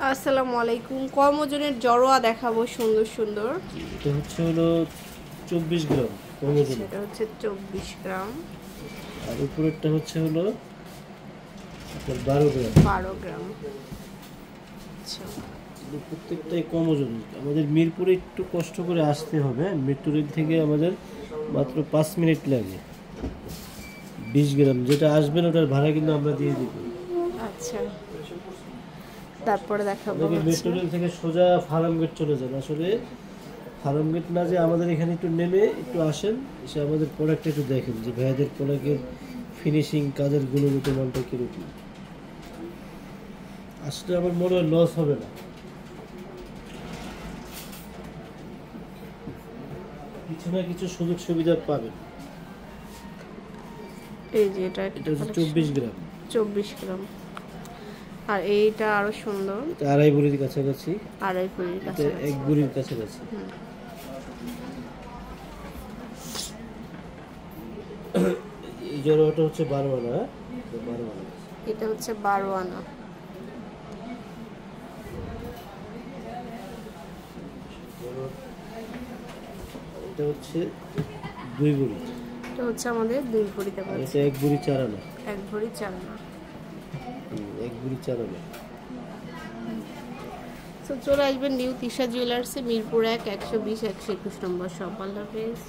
আসসালামু আলাইকুম। কম ওজনের জড়োয়া দেখাবো সুন্দর সুন্দর। এটা হচ্ছে হলো 24 গ্রাম কম ওজনের। সেটা হচ্ছে 24 গ্রাম। আর উপরেরটা হচ্ছে হলো আপনার 12 গ্রাম। 12 গ্রাম। আচ্ছা, প্রত্যেকটাই কম ওজন। আমাদের মিরপুরে একটু কষ্ট করে আসতে হবে। মেট্রো রেল থেকে আমাদের মাত্র 5 মিনিট লাগে। 20 গ্রাম যেটা আসবেন ওটার ভাড়া কিন্তু আমরা দিয়ে দিব। আচ্ছা, তারপরে দেখাবো অনেকে হচ্ছে মেট্রো রেল থেকে সোজা ফার্মগেট চলে যান। আসলে ফার্মগেট না, যে আমাদের এখানে একটু নেমে একটু আসেন, এসে আমাদের প্রোডাক্টটা একটু দেখেন যে ভাইয়াদের প্রোডাক্টের ফিনিশিং, কাজের গুণগত মানটা কীরকম। আসলে আমার মনে হয় লস হবে না। কিছু না কিছু সুযোগ সুবিধা পাবেন। এই যে এটা এটা হচ্ছে 24 গ্রাম। 24 গ্রাম। আর এইটা আরো সুন্দর, এটা আড়াই ভরির কাছাকাছি। আড়াই ভরির এটা কাছাকাছি। এক ভরির কাছাকাছি। এই জড়োয়াটা হচ্ছে 12 আনা। 12 আনা। এটা হচ্ছে 12 আনা। এটা হচ্ছে 2 ভরি। এটা হচ্ছে আমাদের 2 ভরিতে আর পাচ্ছি। এটা 1 ভরি 4 আনা। 1 ভরি 4 আনা। 1 ভরি 4 আনা। তো চলে আসবেন নিউ তিশা জুয়েলার্সে, মিরপুর 1, 120, 121 নম্বর শপ। আল্লাহ হাফেজ।